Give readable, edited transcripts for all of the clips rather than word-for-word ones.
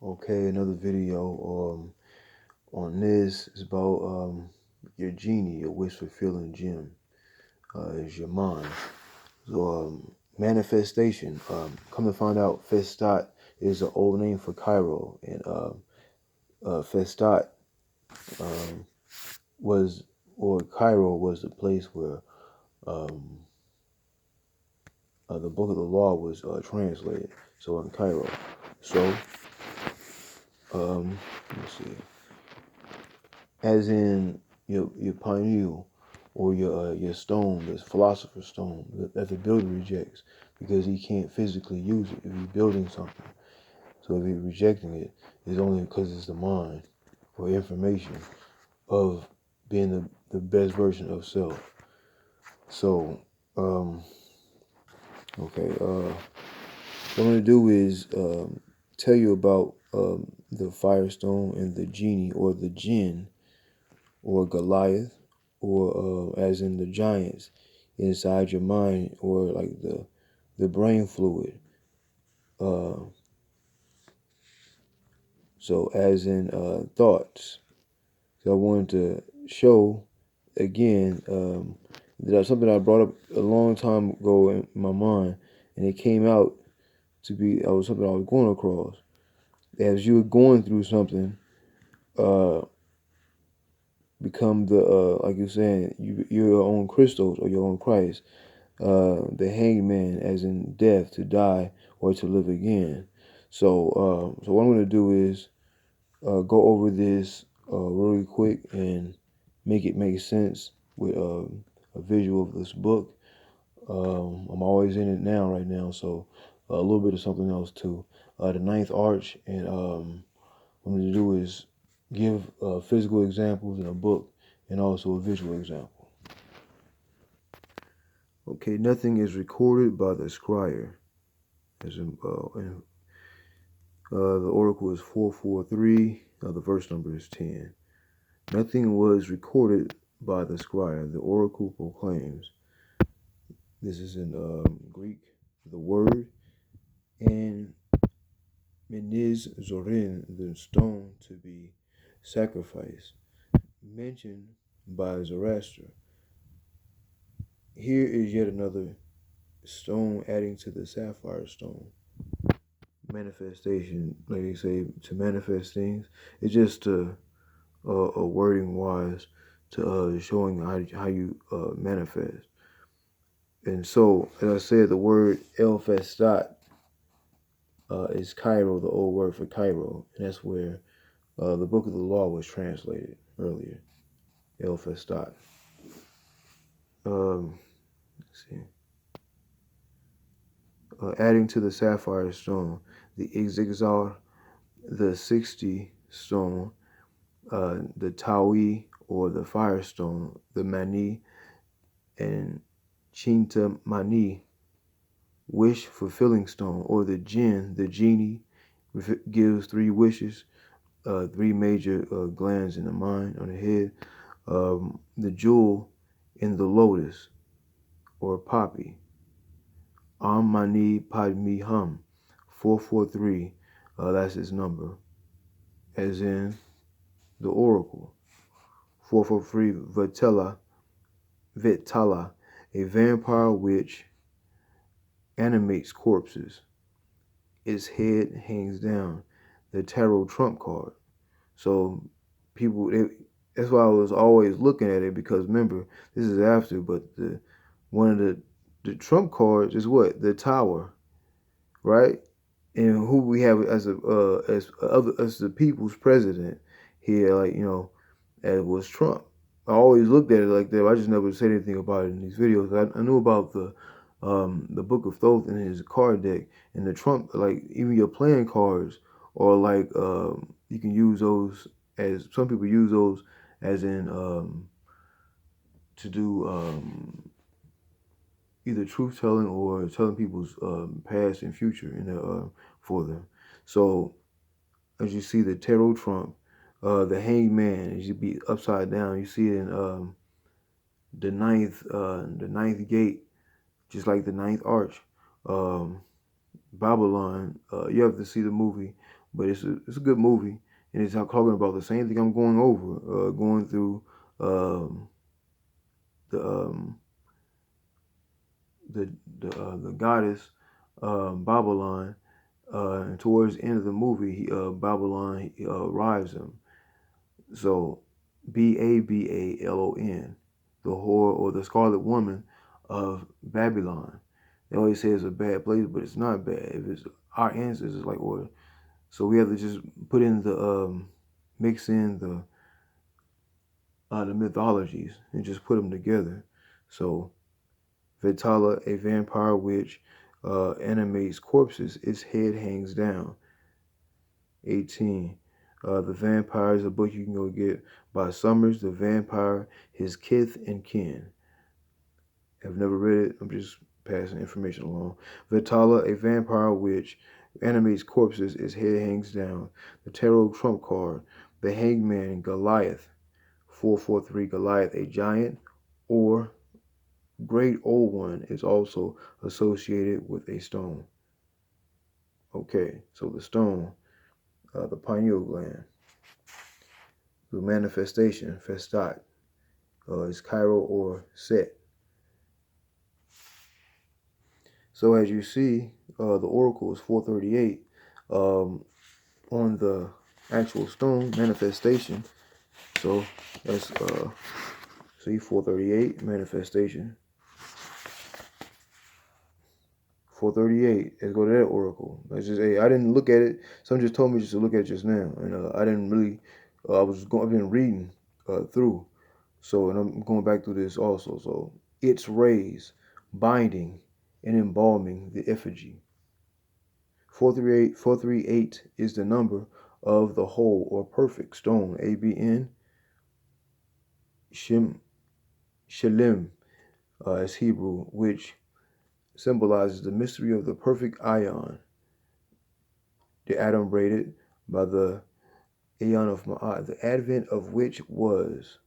Okay, another video on this is about your genie, your wish fulfilling gem, is your mind. So MaNiFESTATion. Come to find out, FESTAT is an old name for CAIRO, and FESTAT um, was, or CAIRO was the place where um, the book of the law was translated. So in CAIRO. So let's see. As in your pineal or your stone, the philosopher's stone that the builder rejects because he can't physically use it if he's building something. So if he's rejecting it, it's only because it's the mind or information of being the best version of self. So, okay, what I'm going to do is tell you about the firestone and the genie or the jinn or Goliath, or as in the giants inside your mind, or like the brain fluid. So as in thoughts. So I wanted to show again that something I brought up a long time ago in my mind, and it came out to be something I was going across. As you're going through something, become the like you're saying, you're your own crystals or your own Christ. The hangman, as in death, to die or to live again. So what I'm going to do is go over this really quick and make it make sense with a visual of this book. I'm always in it right now, so a little bit of something else too. The ninth arch, and what I'm going to do is give physical examples in a book and also a visual example. Okay, nothing is recorded by the scryer. As in, the oracle is 443. The verse number is 10. Nothing was recorded by the scryer. The oracle proclaims. This is in Greek. The word, and Meniz Zorin, the stone to be sacrificed, mentioned by Zoroaster. Here is yet another stone adding to the sapphire stone. Manifestation, like they say, to manifest things. It's just a wording wise to showing how you manifest. And so, as I said, the word FESTAT is CAIRO, the old word for Cairo, and that's where the book of the law was translated earlier. FESTAT. Let's see. Adding to the sapphire stone, the Exigzar, the 60 stone, the Tawi or the firestone, the Mani, and Chinta Mani, wish fulfilling stone, or the jinn, the genie, gives 3 wishes, 3 major glands in the mind, on the head, the jewel in the lotus or poppy, Mani Padme Hum, 443, that's his number, as in the oracle. 443, Vitala, a vampire witch animates corpses. Its head hangs down, the tarot trump card. So that's why I was always looking at it, because remember, this is after, but one of the trump cards is what? The tower, right? And who we have as the people's president here, like, as was Trump. I always looked at it like that. I just never said anything about it in these videos. I knew about the Book of Thoth and his card deck, and the Trump, like even your playing cards, or like you can use those, as some people use those as in to do either truth telling or telling people's past and future for them. So as you see the tarot trump, the hanged man, as you be upside down, you see it in the ninth gate, just like the ninth arch. Babylon, you have to see the movie but it's a good movie, and it's talking about the same thing I'm going over, going through um, the um, the goddess Babylon, and towards the end of the movie, Babylon arrives him. So Babalon, the whore or the scarlet woman of Babylon. They always say it's a bad place, but it's not bad. If it's our ancestors, like, or so we have to just put in the mix in the mythologies and just put them together. So Vitala, a vampire witch, animates corpses. Its head hangs down. 18. The Vampire is a book you can go get by Summers. The Vampire, His Kith and Kin. I've never read it. I'm just passing information along. Vitala, a vampire witch, animates corpses. Its head hangs down. The Tarot Trump card. The Hangman, Goliath. 443. Goliath, a giant or great old one, is also associated with a stone. Okay, so the stone, the pineal gland, the MaNiFESTATion, FESTAT, is CAIRO or SET. So as you see, the oracle is 438 on the actual stone MaNiFESTATion. So that's see 438 MaNiFESTATion. 438. Let's go to that oracle. That's just I didn't look at it. Someone just told me just to look at it just now, and I didn't really. I've been reading through, so and I'm going back through this also. So its rays binding and embalming the effigy. 438 is the number of the whole or perfect stone. ABN Shelim as Hebrew, which symbolizes the mystery of the perfect ion, the atom braided by the Aeon of Ma'at, the advent of which was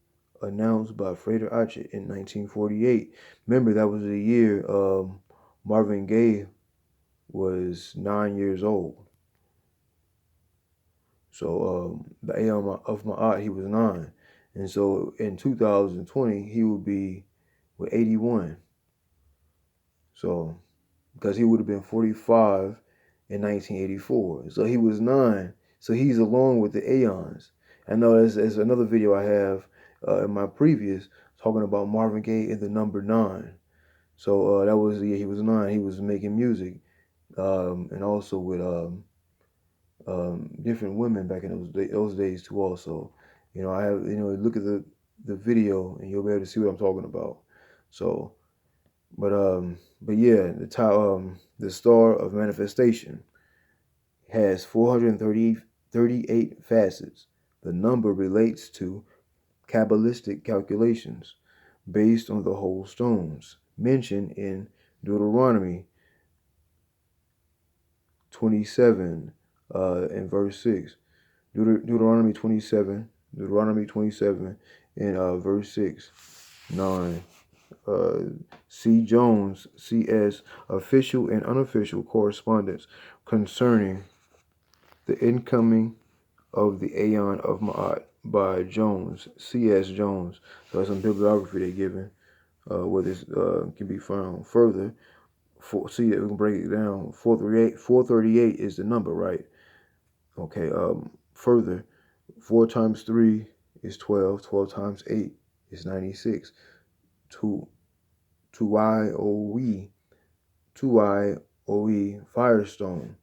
announced by Frater Achet in 1948. Remember, that was the year Marvin Gaye was 9 years old. So the Aeon of Ma'at, he was 9. And so in 2020, he would be 81. So, because he would have been 45 in 1984. So he was 9. So he's along with the Aeons. I know there's another video I have in my previous talking about Marvin Gaye in the number 9. So that was the year he was 9. He was making music and also with different women back in those days too. Also, I have look at the video and you'll be able to see what I'm talking about. So, but yeah, the star of MaNiFESTATion has 438 facets. The number relates to Kabbalistic calculations based on the whole stones mentioned in Deuteronomy 27 in verse 6. Deuteronomy 27 in verse 6. 9. C. Jones, C.S. Official and unofficial correspondence concerning the incoming of the Aeon of Ma'at by Jones, C.S. Jones. So that's some bibliography they're given where this can be found. Further, see that we can break it down. 438 is the number, right? Okay. Further, 4 times 3 is 12. 12 times 8 is 96. 2 Firestone.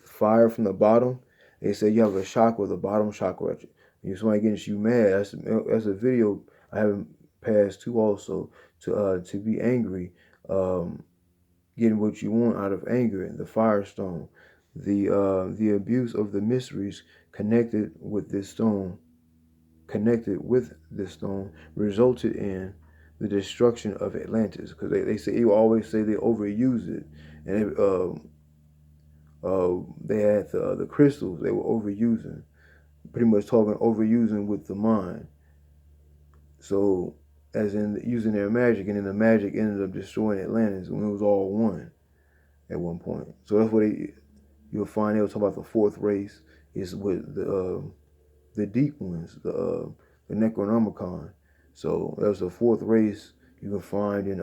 Fire from the bottom. They say you have a chakra, the bottom chakra. When somebody gets you mad, that's a video I haven't passed to also to be angry, getting what you want out of anger. The Firestone, the abuse of the mysteries connected with this stone, resulted in the destruction of Atlantis, because they always say they overuse it, and they had the crystals they were overusing, pretty much talking overusing with the mind. So as in using their magic, and then the magic ended up destroying Atlantis when it was all one at one point. So that's what you'll find they'll talk about the fourth race is with the deep ones, the Necronomicon. So there's the fourth race you can find in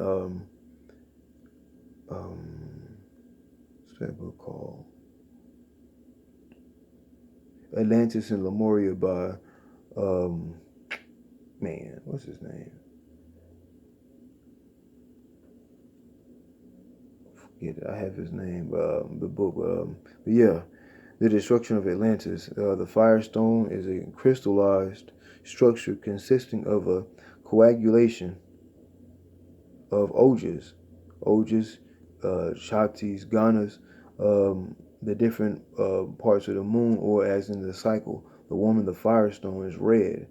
what's that book called? Atlantis and Lemuria by man, what's his name? Forget it. I have his name. The book. But yeah, the destruction of Atlantis. The Firestone is a crystallized structure consisting of a coagulation of ojas, Shaktis, Ganas, the different parts of the moon, or as in the cycle, the woman, the Firestone, is red.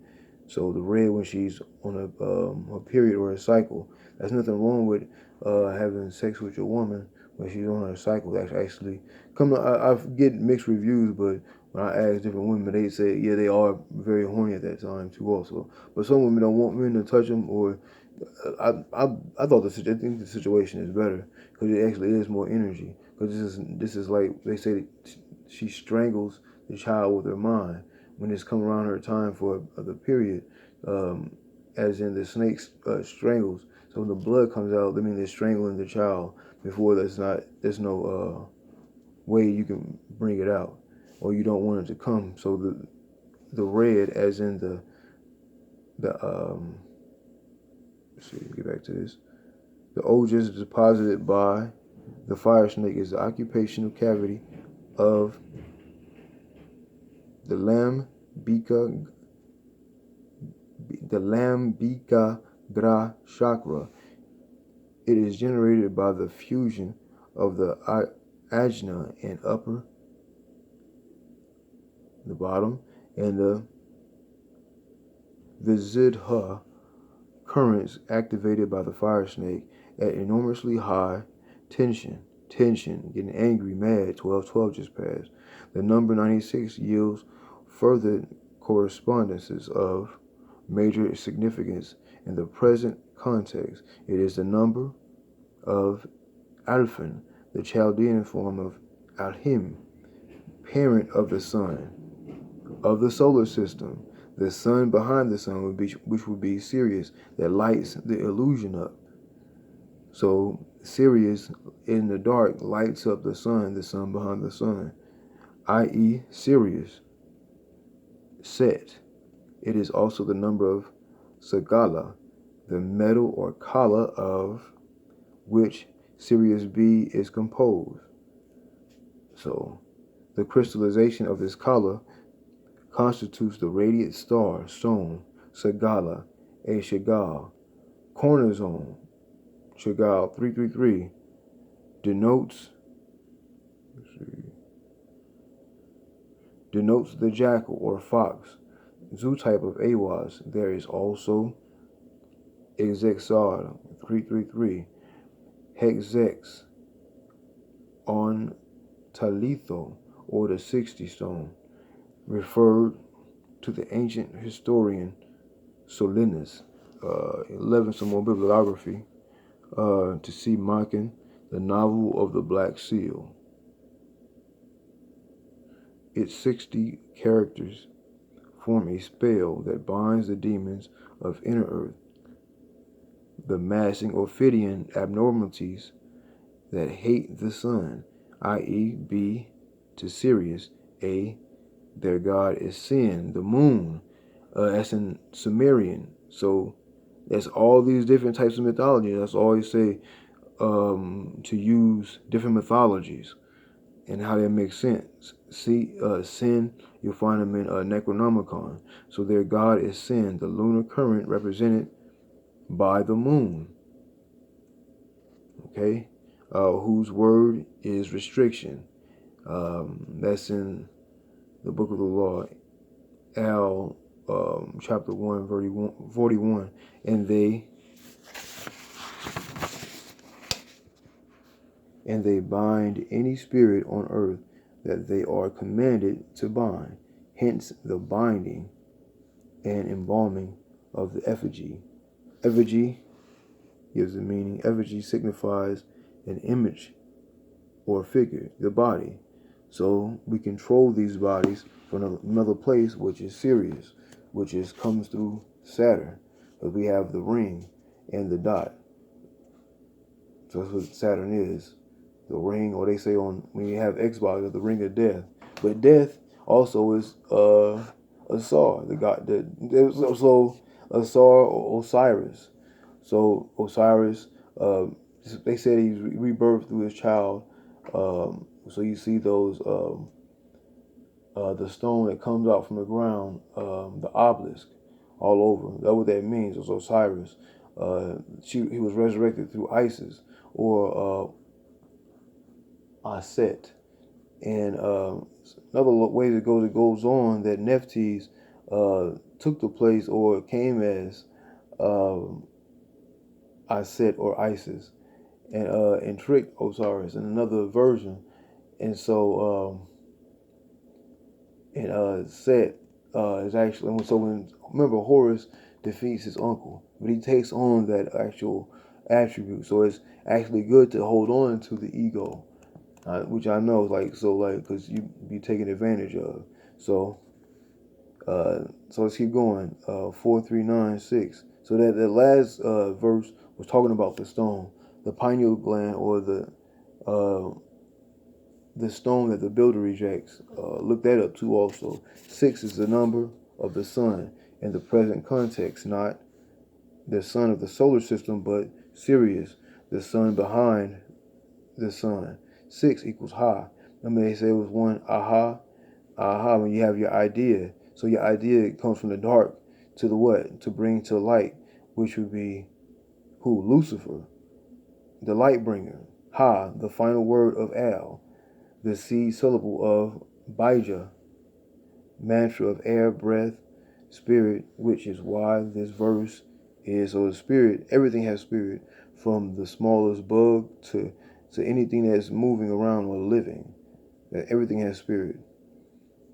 So the red when she's on a period or a cycle. There's nothing wrong with having sex with your woman when she's on her cycle. That's actually I get mixed reviews, but when I ask different women, they say yeah, they are very horny at that time too also. But some women don't want men to touch them, or I think the situation is better because it actually is more energy. Because this is like they say she strangles the child with her mind when it's come around her time for the period, as in the snake strangles. So when the blood comes out, I mean they're strangling the child before there's no way you can bring it out, or you don't want it to come. So the red, as in the let's see, get back to this. The ojas deposited by the fire snake is the occupational cavity of the lambika gra chakra. It is generated by the fusion of the ajna and the bottom, and the Visidha currents activated by the fire snake at enormously high tension, getting angry, mad. 1212 just passed. The number 96 yields further correspondences of major significance in the present context. It is the number of Alphen, the Chaldean form of Alhim, parent of the sun, of the solar system. The sun behind the sun which would be Sirius, that lights the illusion up. So Sirius in the dark lights up the sun behind the sun, i.e. Sirius Set. It is also the number of Sagala, the metal or kala of which Sirius B is composed. So the crystallization of this kala constitutes the radiant star, stone, Sagala, a Chagall, cornerstone, Chagall 333, denotes the jackal or fox, zootype of Awas. There is also Exexar 333, Hexex on Talitho, or the 60 stone, referred to the ancient historian Solinus. 11, some more bibliography, to see Machen, the novel of the Black Seal. Its 60 characters form a spell that binds the demons of inner earth, the massing Ophidian abnormalities that hate the sun, i.e. B to Sirius, A, their god is Sin, the moon, that's in Sumerian. So that's all these different types of mythology. That's always say to use different mythologies and how they make sense. See, Sin, you'll find them in Necronomicon. So their god is Sin, the lunar current represented by the moon. Okay, whose word is restriction. That's in the Book of the Law, Al, chapter 1, verse 41. And they bind any spirit on earth that they are commanded to bind. Hence the binding and embalming of the effigy. Effigy gives a meaning. Effigy signifies an image or figure, the body. So we control these bodies from another place, which is Sirius, comes through Saturn, because we have the ring and the dot. So that's what Saturn is, the ring, or they say on when you have Xbox, the ring of death. But death also is Asar, the god. There's also Asar or Osiris. So Osiris, they said he's rebirthed through his child. So you see those the stone that comes out from the ground, the obelisk, all over. That's what that means. It's Osiris. He was resurrected through Isis or Aset. And another way it goes on that Nephthys took the place or came as Aset or Isis, and tricked Osiris in another version. And so Set is actually, so when, remember, Horus defeats his uncle, but he takes on that actual attribute. So it's actually good to hold on to the ego, which I know, because you be taken advantage of. So let's keep going. 4396. So that last verse was talking about the stone, the pineal gland, or the stone that the builder rejects. Look that up too. Also, 6 is the number of the sun in the present context, not the sun of the solar system, but Sirius, the sun behind the sun. 6 equals ha. I mean, they say it was one aha, when you have your idea. So your idea comes from the dark to the what? To bring to light, which would be who? Lucifer, the light bringer. Ha, the final word of Al, the seed syllable of Bija, mantra of air, breath, spirit, which is why this verse is, so the spirit, everything has spirit, from the smallest bug to anything that's moving around or living. That everything has spirit.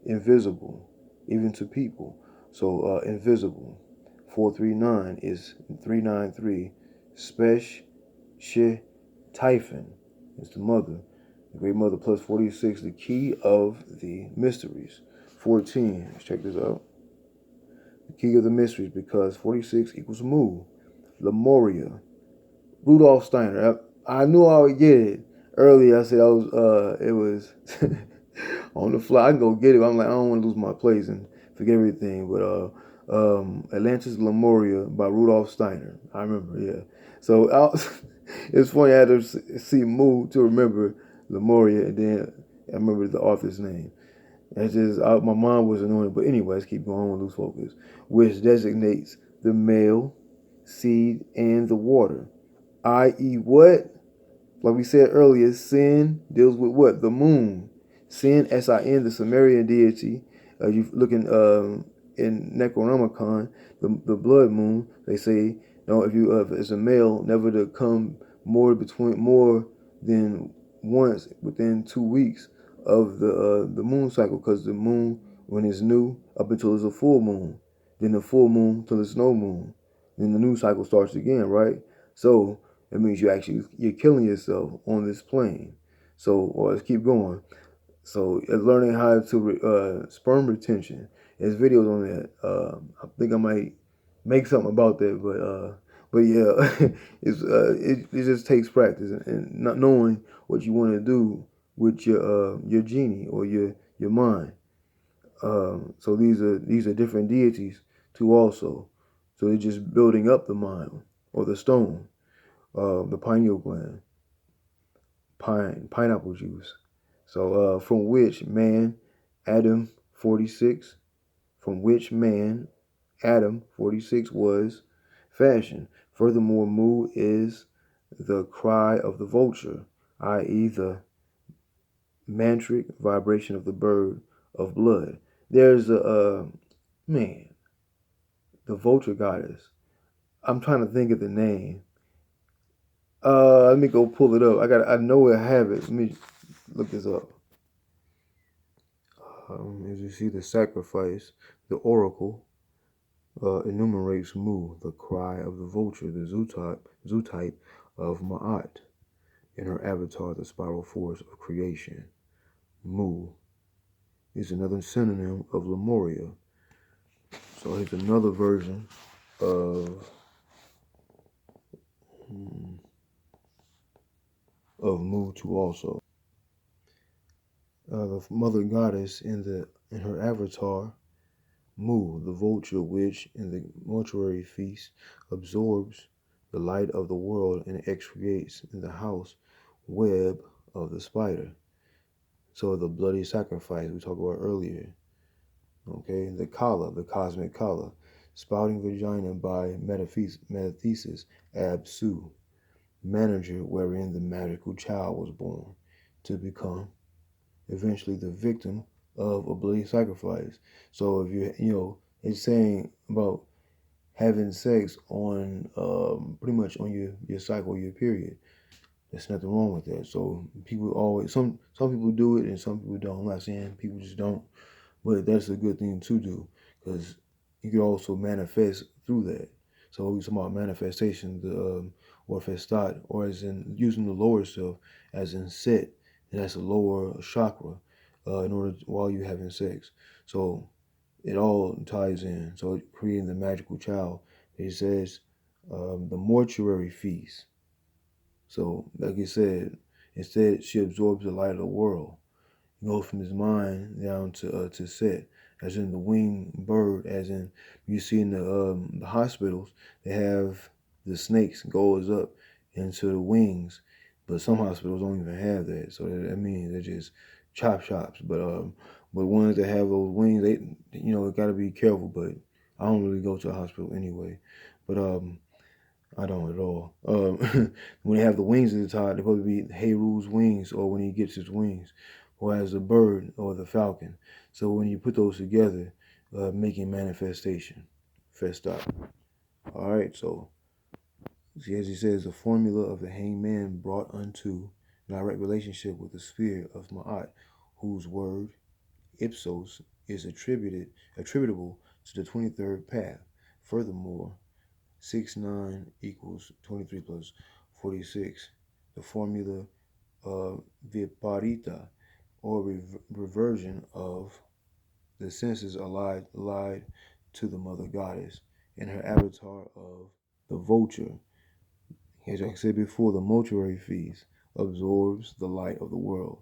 Invisible, even to people. So invisible. 439 is 393. Spesh She Typhon is the mother. The great mother plus 46, the key of the mysteries. 14, let's check this out. The key of the mysteries, because 46 equals Mu. Lemuria. Rudolf Steiner. I knew I would get it. Earlier I said it was on the fly. I can go get it. I'm like, I don't want to lose my place and forget everything. But Atlantis Lemuria by Rudolf Steiner. I remember, yeah. So it's funny, I had to see Mu to remember Lemuria, and then I remember the author's name. It's just, my mind wasn't on it. But anyways, keep going with loose focus. Which designates the male, seed, and the water. I.e. what? Like we said earlier, Sin deals with what? The moon. Sin, S-I-N, the Sumerian deity. You looking in Necronomicon, the blood moon. They say, no, if it's a male, never to come more than once within 2 weeks of the moon cycle, because the moon, when it's new, up until it's a full moon, then the full moon till it's no moon, then the new cycle starts again, right? So it means you're killing yourself on this plane. So let's keep going. So learning how to sperm retention. There's videos on that. I think I might make something about that, but yeah, it just takes practice and not knowing what you want to do with your genie or your mind. So these are different deities too also. So they're just building up the mind or the stone, the pineal gland, pineapple juice. So from which man, Adam 46, from which man, Adam 46 was fashioned. Furthermore, Mu is the cry of the vulture, i.e. the mantric vibration of the bird of blood. There's the vulture goddess. I'm trying to think of the name. Let me go pull it up. I know I have it. Let me look this up. As you see, the sacrifice, the oracle, enumerates Mu, the cry of the vulture, the zoo type of Ma'at, in her avatar, the spiral force of creation. Mu, is another synonym of Lemuria. So here's another version of Mu-2 also. The mother goddess in her avatar, Mu, the vulture which in the mortuary feast absorbs the light of the world and excretes in the house web of the spider. So the bloody sacrifice we talked about earlier. Okay, the Kala, the cosmic Kala, spouting vagina by metathesis ab su, manager wherein the magical child was born, to become eventually the victim of a bloody sacrifice. So if it's saying about having sex on pretty much on your cycle, your period. There's nothing wrong with that. So people always some people do it and some people don't. I'm not saying people just don't, but that's a good thing to do because you can also manifest through that. So we talking about manifestation, or FESTAT, or as in using the lower self as in set, and that's a lower chakra, in order while you're having sex. So it all ties in. So creating the magical child. It says the mortuary feast. So like I said, instead she absorbs the light of the world. You go from his mind down to set, as in the winged bird, as in you see in the hospitals, they have the snakes goes up into the wings, but some hospitals don't even have that. So that means they're just chop shops. But ones that have those wings, they gotta be careful. But I don't really go to a hospital anyway. But I don't at all. When they have the wings at the top, they're supposed to be Heru's wings, or when he gets his wings, or as the bird or the falcon. So when you put those together, making MaNiFESTATion, FESTAT. All right, so see, as he says, the formula of the hanged man brought unto direct relationship with the sphere of Ma'at, whose word ipsos is attributable to the 23rd path. Furthermore, 6-9 equals 23 plus 46. The formula of viparita, or reversion of the senses allied to the mother goddess in her avatar of the vulture. As I said before, the mortuary feast absorbs the light of the world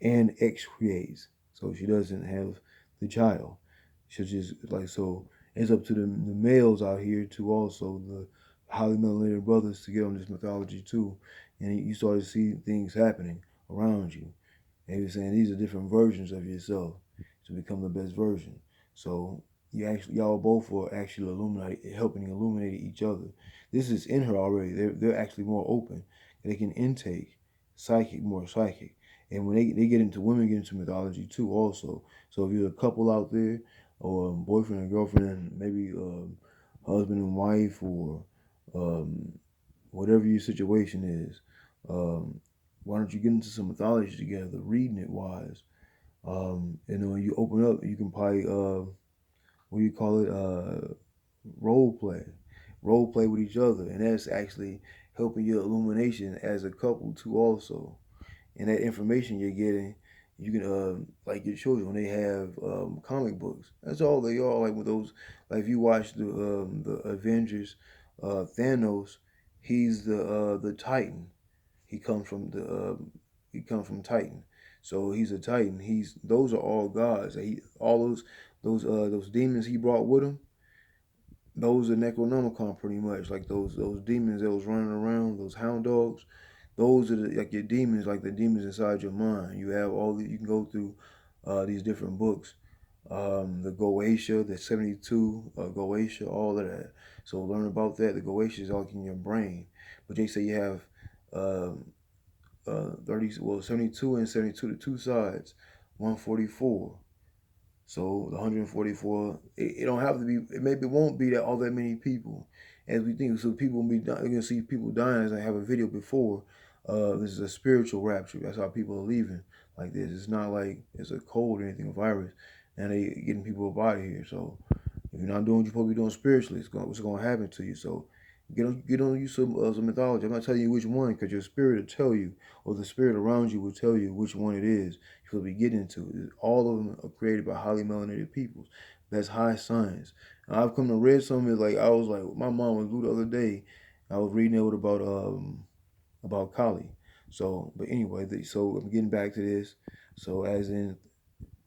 and excretes. So she doesn't have the child. She'll just so. It's up to the males out here to also the highly melanated brothers to get on this mythology too, and you start to see things happening around you. And you're saying these are different versions of yourself to become the best version. So y'all both are actually helping illuminate each other. This is in her already. They're actually more open. They can intake more psychic. And when they get into women get into mythology too also. So if you're a couple out there, or boyfriend and girlfriend, maybe husband and wife, or whatever your situation is, why don't you get into some mythology together, reading it wise? And when you open up, you can probably what do you call it? Role play with each other, and that's actually helping your illumination as a couple too also. And that information you're getting, you can like your children when they have comic books. That's all they are. Like with those, like if you watch the Avengers, Thanos, he's the Titan. He comes from Titan. So he's a Titan. Those are all gods. All those demons he brought with him. Those are Necronomicon pretty much. Like those demons that was running around, those hound dogs. Those are like your demons, like the demons inside your mind. You have you can go through these different books. The Goetia, the 72 Goetia, all of that. So learn about that. The Goetia is all in your brain. But they say you have 72 and 72, the two sides, 144. So the 144, it don't have to be. It maybe won't be that all that many people as we think. So people will be dying. You're gonna see people dying. As I have a video before. This is a spiritual rapture. That's how people are leaving like this. It's not like it's a cold or anything, a virus, and they getting people up out of here. So if you're not doing what you're supposed to be doing spiritually, what's going to happen to you? So Get on you some mythology. I'm not telling you which one because your spirit will tell you, or the spirit around you will tell you which one it is. You'll be getting into it. All of them are created by highly melanated peoples. That's high science. And I've come to read some of it. Like I was like, my mom was blue the other day. I was reading it about Kali. So, but anyway, so I'm getting back to this. So as in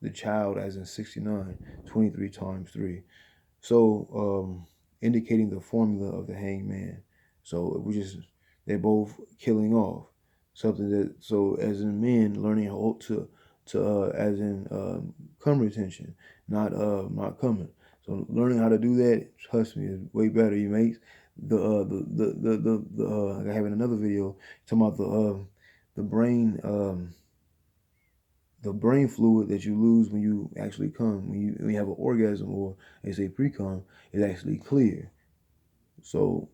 the child, as in 69, 23 times 3. So, indicating the formula of the hangman. So they're both killing off something that, so as in men learning how to as in come retention, not coming. So learning how to do that, trust me, is way better. You make I have in another video talking about the brain the brain fluid that you lose when you actually come, when you have an orgasm, or they say pre-cum, is actually clear. So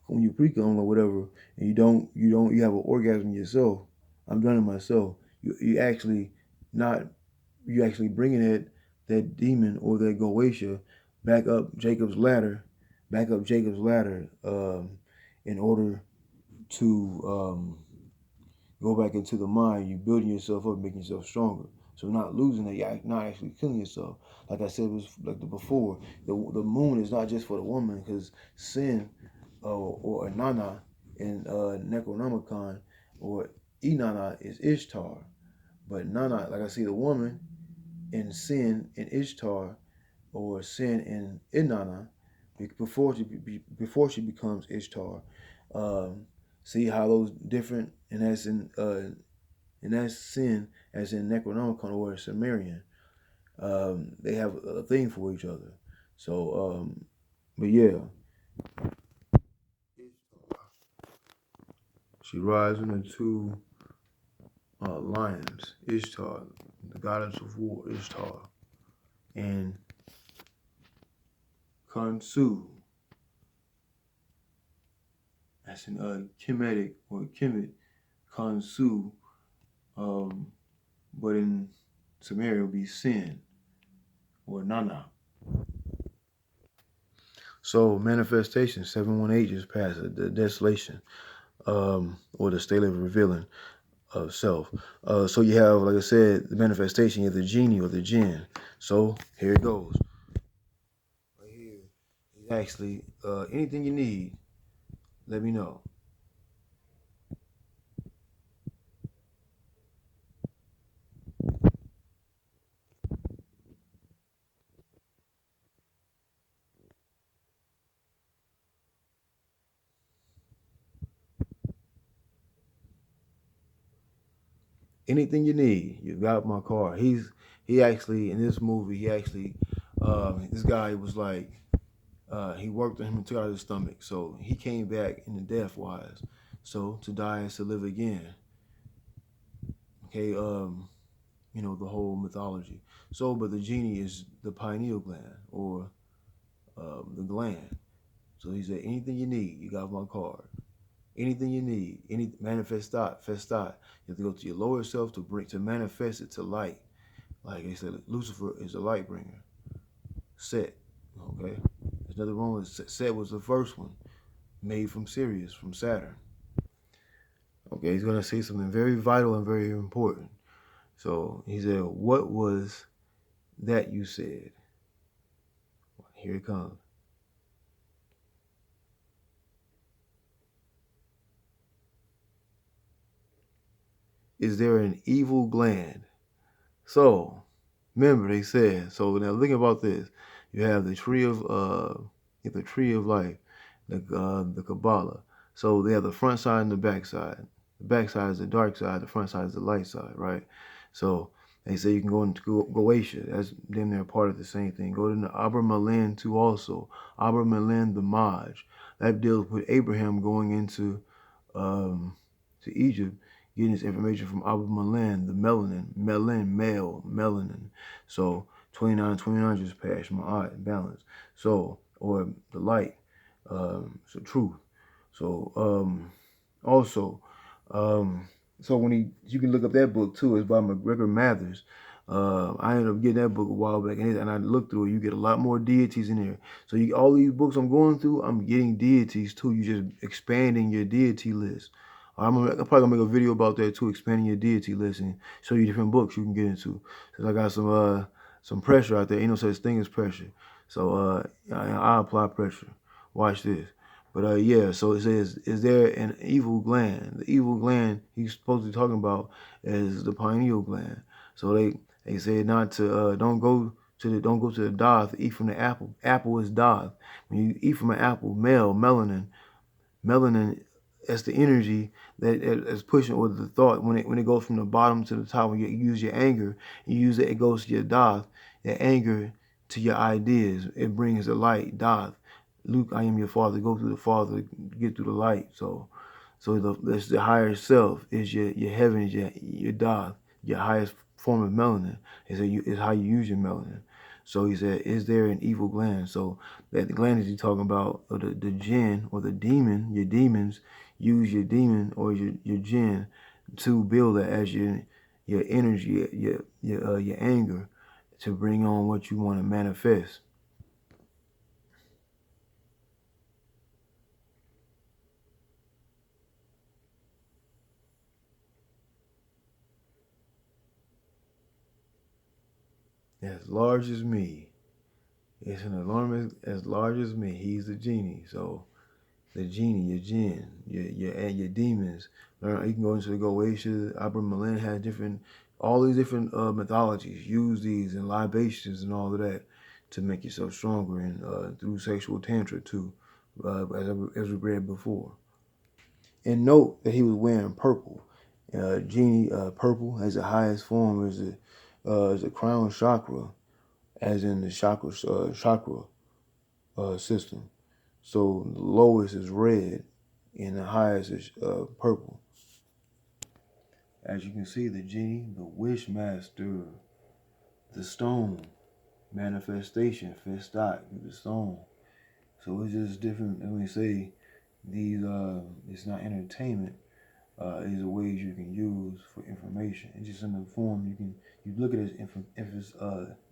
when you pre-cum or whatever, and you have an orgasm yourself, I'm done it myself. You actually not you actually bringing that demon or that Goetia back up Jacob's ladder, in order to go back into the mind. You building yourself up, making yourself stronger. So not losing that, you're not actually killing yourself. Like I said, it was like before. The moon is not just for the woman, because sin or Inanna in Necronomicon or Inanna is Ishtar, but Nana, like I see the woman in sin in Ishtar or sin in Inanna before she becomes Ishtar. Um, See how those different, and that's sin as in Necronomicon or Sumerian. They have a thing for each other. So, but yeah, she rides into lions, Ishtar, the goddess of war, Ishtar, and Khonsu, that's in Kemetic or Kemet, Khonsu, but in Sumeria it would be Sin or Nana. So manifestation 718 just passed the desolation, or the state of revealing of self. So you have, like I said, the manifestation, you have the genie or the jinn. So here it goes. Right here is actually anything you need, let me know. Anything you need, you got my car. He actually, in this movie, this guy was like, he worked on him and took out his stomach. So he came back in the death wise. So to die is to live again. Okay, the whole mythology. So, but the genie is the pineal gland, or the gland. So he said, anything you need, you got my card. Anything you need, any MaNiFESTAT. You have to go to your lower self to manifest it to light. Like I said, Lucifer is a light bringer. Set, okay. There's nothing wrong with Set. Set was the first one, made from Sirius, from Saturn. Okay, he's gonna say something very vital and very important. So he said, "What was that you said?" Here it comes. Is there an evil gland? So, remember they said. So now think about this. You have the tree of life, the Kabbalah. So they have the front side and the back side. The back side is the dark side. The front side is the light side, right? So they say you can go into Goetia. That's then they're part of the same thing. Go to the Aber Milan too also. Aber Milan the Maj. That deals with Abraham going into to Egypt, getting his information from Abu Milan, the melanin. So 29 just passed my eye balance. So, or the light, so truth. So, also, so when you can look up that book too. It's by McGregor Mathers. I ended up getting that book a while back, and I looked through it. You get a lot more deities in there. So all these books I'm going through, I'm getting deities too. You just expanding your deity list. I'm probably gonna make a video about that too, expanding your deity list and show you different books you can get into. Cause I got some pressure out there. Ain't no such thing as pressure. So I apply pressure. Watch this. But yeah, so it says, is there an evil gland? The evil gland he's supposed to be talking about is the pineal gland. So they say not to don't go to the dove to eat from the apple. Apple is dove. When you eat from an apple, melanin, that's the energy that is pushing, or the thought, when it goes from the bottom to the top. When you use your anger, you use it goes to your dove, your anger to your ideas. It brings the light, dove. Luke, I am your father. Go through the father, get through the light. That's the higher self, is your heaven, is your dove, your highest form of melanin. Is how you use your melanin. So he said, is there an evil gland? So that the gland is he talking about, or the jinn or the demon, your demons, use your demon or your jinn to build that as your energy, your anger, to bring on what you want to manifest. As large as me. It's an enormous as large as me. He's the genie. So the genie, your jinn, your demons. You can go into the Goetia, Abramelin has all these different mythologies. Use these and libations and all of that to make yourself stronger, and through sexual tantra too, as we read before. And note that he was wearing purple. Genie, purple has the highest form as the crown chakra, as in the chakra system. So the lowest is red and the highest is purple. As you can see, the genie, the wish master, the stone, MaNiFESTATion, FESTAT, the stone. So it's just different. When we say these, it's not entertainment. These are ways you can use for information. It's just in the form you look at it if it's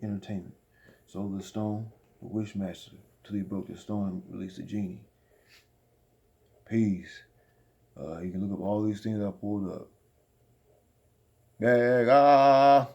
entertainment. So the stone, the wish master, till he broke the stone and released the genie. Peace. You can look up all these things I pulled up. Yeah.